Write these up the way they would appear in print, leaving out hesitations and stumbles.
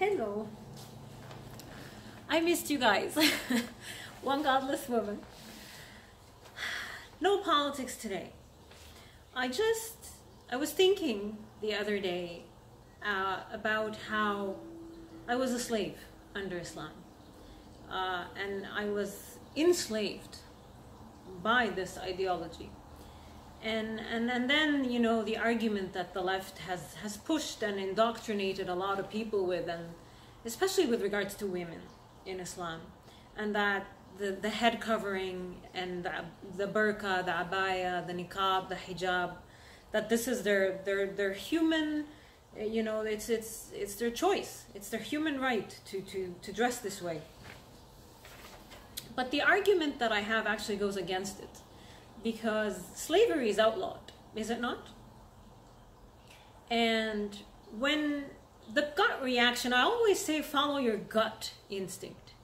Hello. I missed you guys. One godless woman. No politics today. I was thinking the other day about how I was a slave under Islam. And I was enslaved by this ideology. And then, you know, the argument that the left has pushed and indoctrinated a lot of people with, and especially with regards to women in Islam, and that the head covering and the burqa, the abaya, the niqab, the hijab, that this is their human, you know, it's their choice, it's their human right to dress this way. But the argument that I have actually goes against it, because slavery is outlawed, is it not? And when the gut reaction, I always say follow your gut instinct.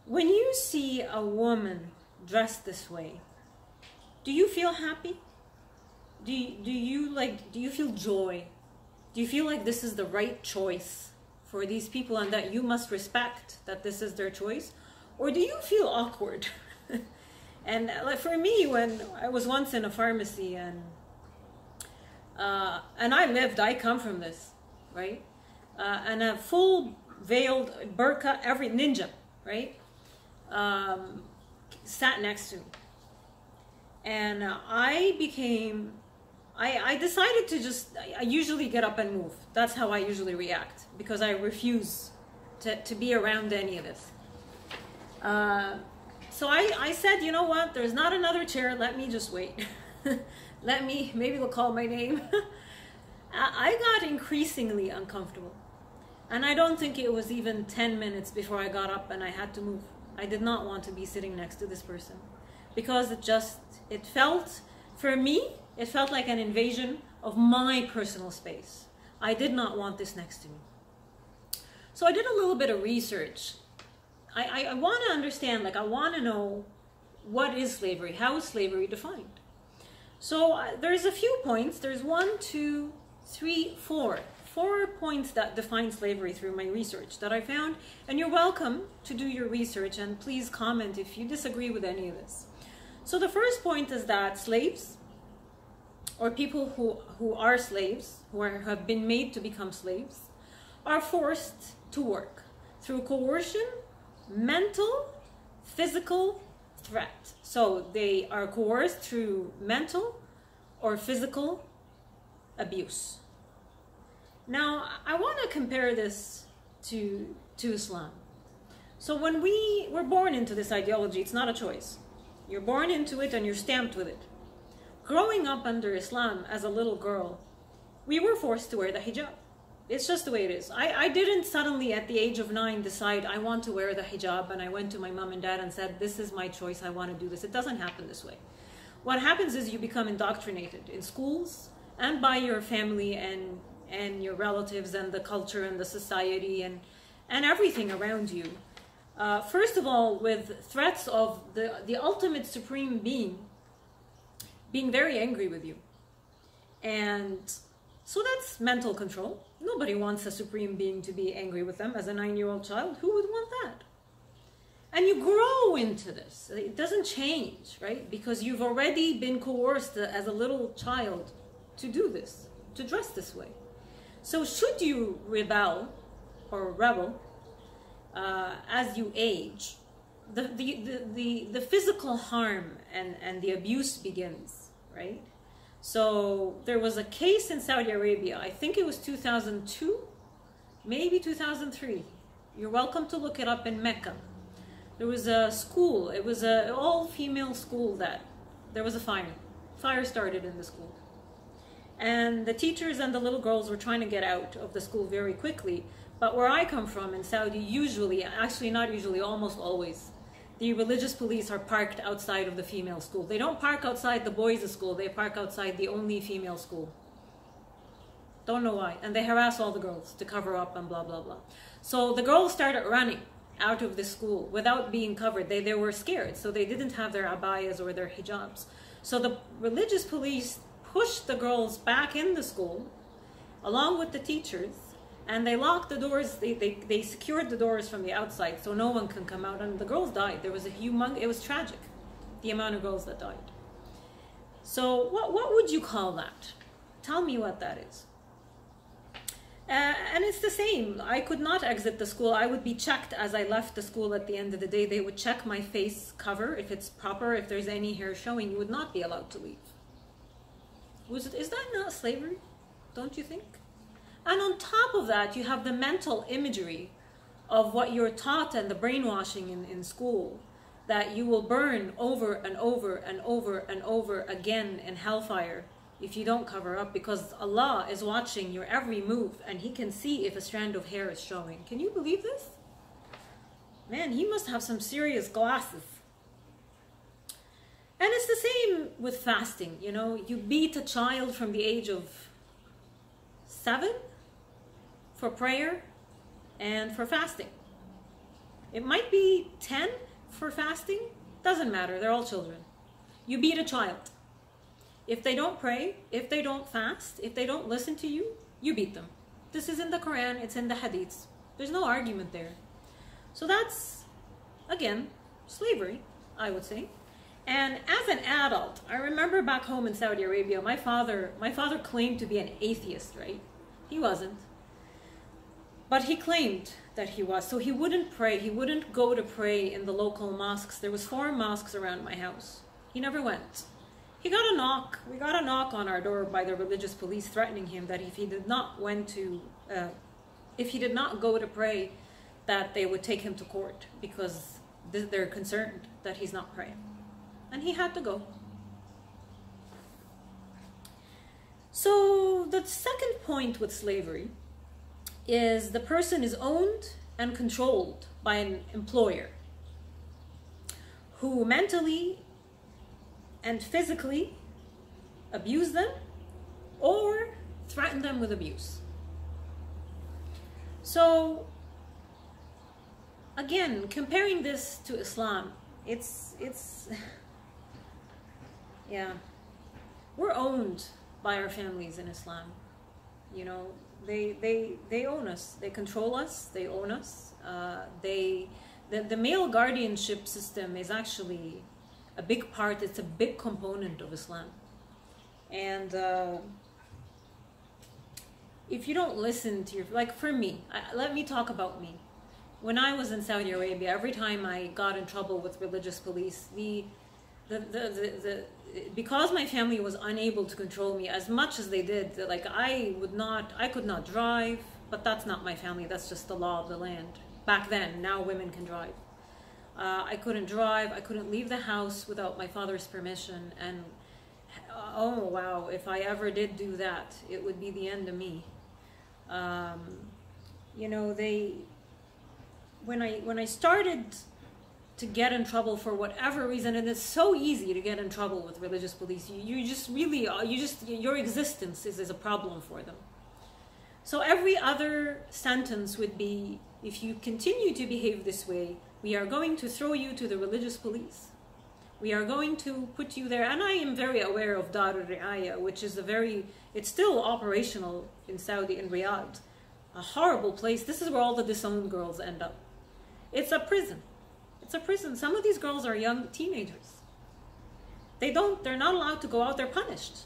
When you see a woman dressed this way, do you feel happy? Do you feel joy? Do you feel like this is the right choice for these people and that you must respect that this is their choice? Or do you feel awkward? And like for me, when I was once in a pharmacy and I come from this, right? And a full veiled burqa, every ninja, right? Sat next to me. And I decided to I usually get up and move. That's how I usually react, because I refuse to be around any of this. So I said, you know what, there's not another chair, let me just wait. Maybe they'll call my name. I got increasingly uncomfortable. And I don't think it was even 10 minutes before I got up and I had to move. I did not want to be sitting next to this person, because it felt, for me, it felt like an invasion of my personal space. I did not want this next to me. So I did a little bit of research. I want to understand, like I want to know, what is slavery? How is slavery defined? So there's a few points. There's 4 points that define slavery through my research that I found. And you're welcome to do your research, and please comment if you disagree with any of this. So the first point is that slaves, or people who are slaves, have been made to become slaves, are forced to work through coercion, mental, physical threat. So they are coerced through mental or physical abuse. Now, I want to compare this to Islam. So when we were born into this ideology, it's not a choice. You're born into it and you're stamped with it. Growing up under Islam as a little girl, we were forced to wear the hijab. It's just the way it is. I didn't suddenly at the age of 9 decide I want to wear the hijab, and I went to my mom and dad and said, this is my choice, I want to do this. It doesn't happen this way. What happens is you become indoctrinated in schools and by your family and your relatives and the culture and the society and everything around you. First of all, with threats of the ultimate supreme being very angry with you. And so that's mental control. Nobody wants a supreme being to be angry with them as a 9-year-old child. Who would want that? And you grow into this. It doesn't change, right? Because you've already been coerced as a little child to do this, to dress this way. So should you rebel as you age, the physical harm and the abuse begins, right? So there was a case in Saudi Arabia, I think it was 2002, maybe 2003. You're welcome to look it up, in Mecca. There was a school, it was an all-female school that there was a fire. Fire started in the school. And the teachers and the little girls were trying to get out of the school very quickly. But where I come from in Saudi, usually, actually not usually, almost always, the religious police are parked outside of the female school. They don't park outside the boys' school, they park outside the only female school. Don't know why. And they harass all the girls to cover up and blah, blah, blah. So the girls started running out of the school without being covered. They were scared, so they didn't have their abayas or their hijabs. So the religious police pushed the girls back in the school, along with the teachers, And they locked the doors, they secured the doors from the outside so no one can come out, and the girls died. There was it was tragic, the amount of girls that died. So what would you call that? Tell me what that is. And it's the same. I could not exit the school. I would be checked as I left the school at the end of the day. They would check my face cover, if it's proper, if there's any hair showing. You would not be allowed to leave. Is that not slavery? Don't you think? And on top of that, you have the mental imagery of what you're taught and the brainwashing in school, that you will burn over and over and over and over again in hellfire if you don't cover up, because Allah is watching your every move and He can see if a strand of hair is showing. Can you believe this? Man, He must have some serious glasses. And it's the same with fasting. You know, you beat a child from the age of 7 for prayer and for fasting. It might be 10 for fasting. Doesn't matter. They're all children. You beat a child. If they don't pray, if they don't fast, if they don't listen to you, you beat them. This is in the Quran. It's in the Hadiths. There's no argument there. So that's, again, slavery, I would say. And as an adult, I remember back home in Saudi Arabia, my father claimed to be an atheist, right? He wasn't. But he claimed that he was. So he wouldn't pray. He wouldn't go to pray in the local mosques. There was 4 mosques around my house. He never went. He got a knock. We got a knock on our door by the religious police threatening him that if he did not go to pray, that they would take him to court because they're concerned that he's not praying. And he had to go. So the second point with slavery is the person is owned and controlled by an employer who mentally and physically abuse them or threaten them with abuse. So again, comparing this to Islam, it's yeah, we're owned by our families in Islam. You know, they own us, they control us, they own us. The male guardianship system is actually a big part, it's a big component of Islam. And if you don't listen to like for me, let me talk about me. When I was in Saudi Arabia, every time I got in trouble with religious police, because my family was unable to control me as much as they did, like I could not drive, but that's not my family, that's just the law of the land. Back then, now women can drive. I couldn't drive, I couldn't leave the house without my father's permission, and oh wow, if I ever did do that, it would be the end of me. You know, when I started to get in trouble for whatever reason, and it's so easy to get in trouble with religious police, your existence is a problem for them. So every other sentence would be, if you continue to behave this way, we are going to throw you to the religious police. We are going to put you there. And I am very aware of Dar al-Ri'aya, which is it's still operational in Saudi, in Riyadh. A horrible place. This is where all the disowned girls end up. It's a prison. It's a prison. Some of these girls are young teenagers. They're not allowed to go out, they're punished.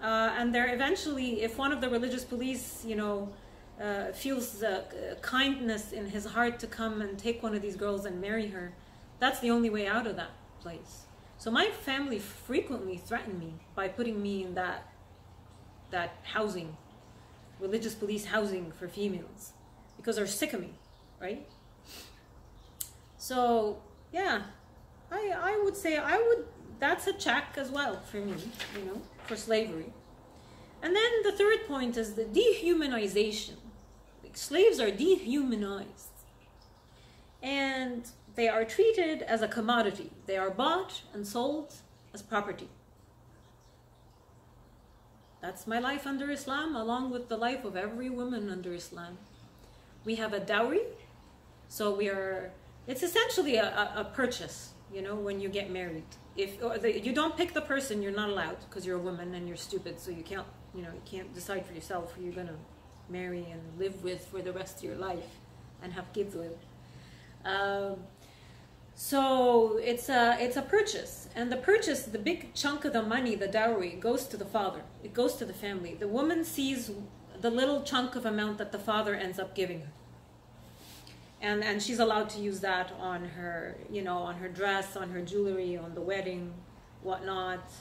And they're eventually, if one of the religious police, you know, feels kindness in his heart to come and take one of these girls and marry her, that's the only way out of that place. So my family frequently threatened me by putting me in that housing, religious police housing for females, because they're sick of me, right? So yeah, I would say that's a check as well for me, you know, for slavery. And then the third point is the dehumanization. Like, slaves are dehumanized. And they are treated as a commodity. They are bought and sold as property. That's my life under Islam, along with the life of every woman under Islam. We have a dowry. So it's essentially a purchase, you know, when you get married. If you don't pick the person, you're not allowed, because you're a woman and you're stupid, so you can't decide for yourself who you're gonna marry and live with for the rest of your life and have kids with. So it's a purchase, and the purchase, the big chunk of the money, the dowry, goes to the father. It goes to the family. The woman sees the little chunk of amount that the father ends up giving her, and she's allowed to use that on her, you know, on her dress, on her jewelry, on the wedding, whatnot.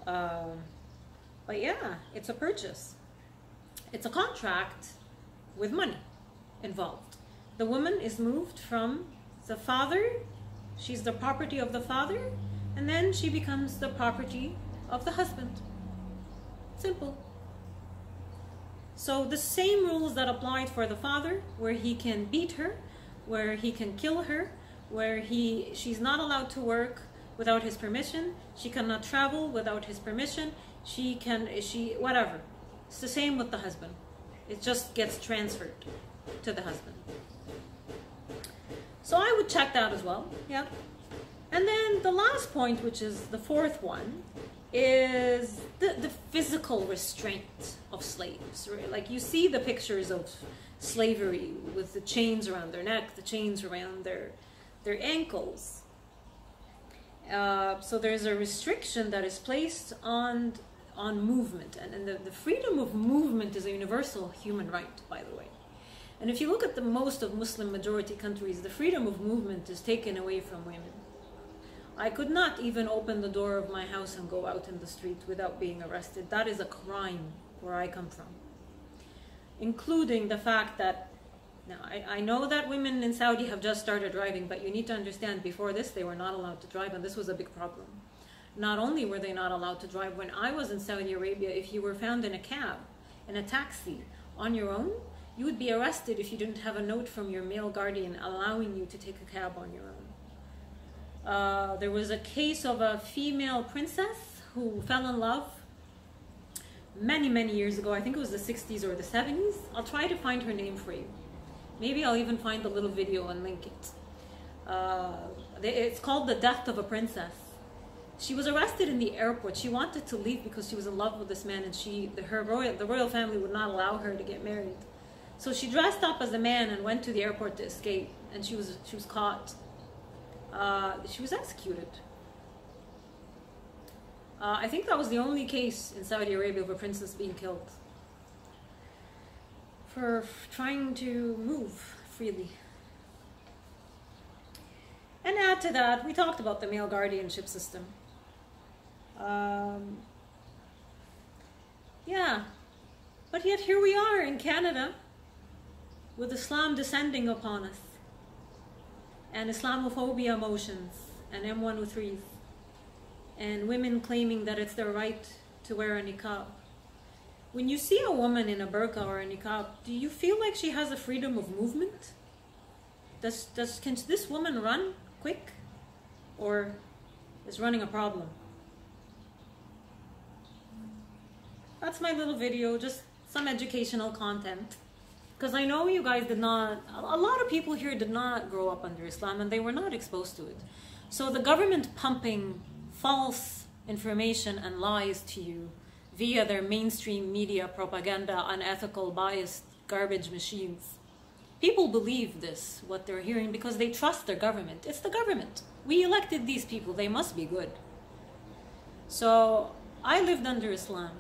But yeah, it's a purchase. It's a contract with money involved. The woman is moved from the father. She's the property of the father, and then she becomes the property of the husband. Simple. So the same rules that applied for the father, where he can beat her, where he can kill her, where she's not allowed to work without his permission, she cannot travel without his permission, whatever. It's the same with the husband. It just gets transferred to the husband. So I would check that as well, yeah. And then the last point, which is the fourth one, is the physical restraint of slaves. Right? Like you see the pictures of slavery with the chains around their neck, the chains around their ankles. So there's a restriction that is placed on movement, and the freedom of movement is a universal human right, by the way. And if you look at the most of Muslim majority countries, the freedom of movement is taken away from women. I could not even open the door of my house and go out in the street without being arrested. That is a crime where I come from. Including the fact that, now I know that women in Saudi have just started driving, but you need to understand, before this they were not allowed to drive, and this was a big problem. Not only were they not allowed to drive, when I was in Saudi Arabia, if you were found in a cab, in a taxi, on your own, you would be arrested if you didn't have a note from your male guardian allowing you to take a cab on your own. There was a case of a female princess who fell in love many, many years ago. I think it was the 60s or the 70s. I'll try to find her name for you. Maybe I'll even find the little video and link it. It's called The Death of a Princess. She was arrested in the airport. She wanted to leave because she was in love with this man, and the royal family would not allow her to get married. So she dressed up as a man and went to the airport to escape, and she was caught. She was executed. I think that was the only case in Saudi Arabia of a princess being killed for trying to move freely. And add to that, we talked about the male guardianship system. Yeah, but yet here we are in Canada with Islam descending upon us, and Islamophobia motions, and M103s, and women claiming that it's their right to wear a niqab. When you see a woman in a burqa or a niqab, do you feel like she has a freedom of movement? Can this woman run quick, or is running a problem? That's my little video, just some educational content. Because I know you guys a lot of people here did not grow up under Islam, and they were not exposed to it. So the government pumping false information and lies to you via their mainstream media propaganda, unethical, biased, garbage machines. People believe this, what they're hearing, because they trust their government. It's the government. We elected these people. They must be good. So I lived under Islam,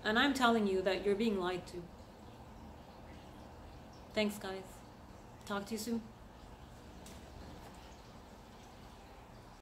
and I'm telling you that you're being lied to. Thanks, guys. Talk to you soon.